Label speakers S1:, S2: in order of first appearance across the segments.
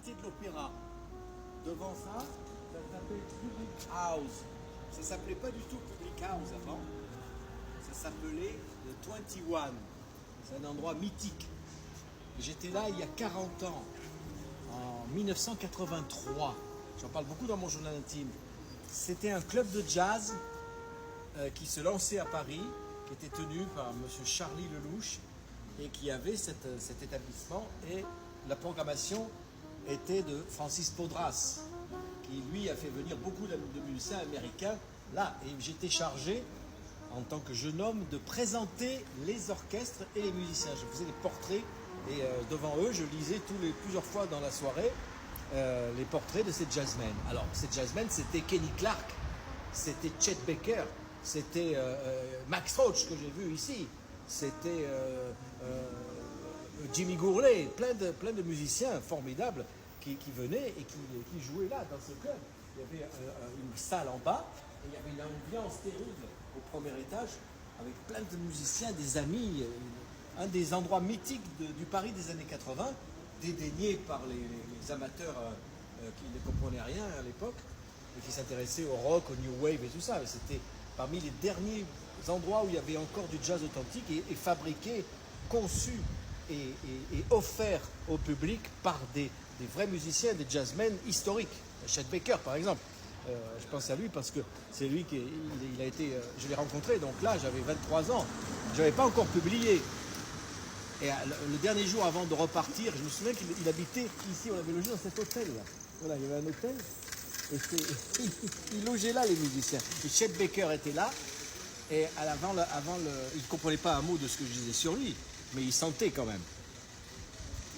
S1: quartier de l'Opéra. Devant ça, ça s'appelait Public House. Ça s'appelait pas du tout Public House avant. Ça s'appelait le 21. C'est un endroit mythique. J'étais là il y a 40 ans, en 1983. J'en parle beaucoup dans mon journal intime. C'était un club de jazz qui se lançait à Paris, qui était tenu par M. Charlie Lelouch et qui avait cet établissement. Et la programmation était de Francis Podras, qui lui a fait venir beaucoup de musiciens américains là. Et j'étais chargé, en tant que jeune homme, de présenter les orchestres et les musiciens. Je faisais des portraits et devant eux, je lisais plusieurs fois dans la soirée les portraits de ces jazzmen. Alors, ces jazzmen, c'était Kenny Clarke, c'était Chet Baker, c'était Max Roach que j'ai vu ici, c'était Jimmy Gourlay, plein de musiciens formidables qui venaient et qui jouaient là, dans ce club. Il y avait une salle en bas, et il y avait une ambiance terrible au premier étage, avec plein de musiciens, des amis, un des endroits mythiques du Paris des années 80, dédaigné par les amateurs qui ne comprenaient rien à l'époque, et qui s'intéressaient au rock, au new wave et tout ça. C'était parmi les derniers endroits où il y avait encore du jazz authentique et fabriqué, conçu et offert au public par des vrais musiciens, des jazzmen historiques. Chet Baker, par exemple. Je pense à lui parce que c'est lui il a été. Je l'ai rencontré, donc là j'avais 23 ans. Je n'avais pas encore publié. Et le dernier jour avant de repartir, je me souviens qu'il habitait ici, on avait logé dans cet hôtel là. Voilà, il y avait un hôtel. Et il logeait là les musiciens. Et Chet Baker était là. Et il ne comprenait pas un mot de ce que je disais sur lui, mais il sentait quand même.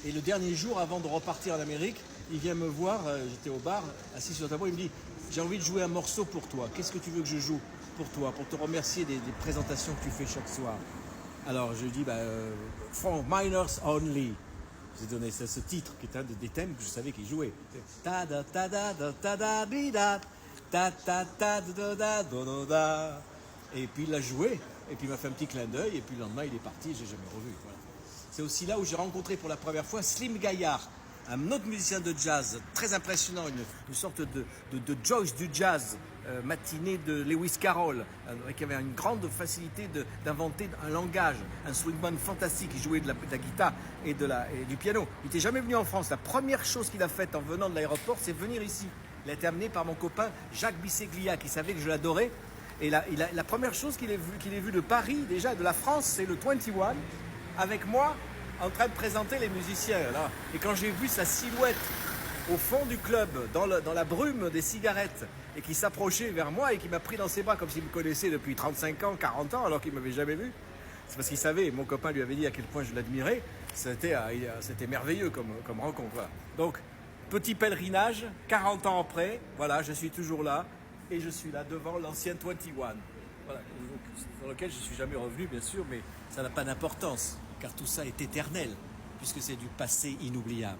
S1: Et le dernier jour avant de repartir en Amérique, il vient me voir, j'étais au bar, assis sur la table, il me dit « J'ai envie de jouer un morceau pour toi, qu'est-ce que tu veux que je joue pour toi, pour te remercier des présentations que tu fais chaque soir ?» Alors je lui dis « For Minors Only ». J'ai donné ce titre qui est un des thèmes que je savais qu'il jouait. Ta da ta da da ta da bi da ta ta ta da da da da. Et puis il l'a joué, et puis il m'a fait un petit clin d'œil, et puis le lendemain il est parti, je l'ai jamais revu. Voilà. C'est aussi là où j'ai rencontré pour la première fois Slim Gaillard, un autre musicien de jazz très impressionnant, une sorte de Joyce du jazz, matinée de Lewis Carroll, qui avait une grande facilité d'inventer un langage, un swingman fantastique. Il jouait de la guitare et du piano. Il n'était jamais venu en France. La première chose qu'il a faite en venant de l'aéroport, c'est venir ici. Il a été amené par mon copain Jacques Bisseglia, qui savait que je l'adorais. Et la première chose qu'il ait vu de Paris, déjà de la France, c'est le 21, avec moi, en train de présenter les musiciens. Là. Et quand j'ai vu sa silhouette au fond du club, dans la brume des cigarettes, et qui s'approchait vers moi et qui m'a pris dans ses bras comme s'il me connaissait depuis 35 ans, 40 ans, alors qu'il ne m'avait jamais vu, c'est parce qu'il savait, mon copain lui avait dit à quel point je l'admirais, c'était merveilleux comme rencontre. Voilà. Donc, petit pèlerinage, 40 ans après, voilà, je suis toujours là, et je suis là devant l'ancien 21. Voilà, dans lequel je ne suis jamais revenu, bien sûr, mais ça n'a pas d'importance, car tout ça est éternel, puisque c'est du passé inoubliable.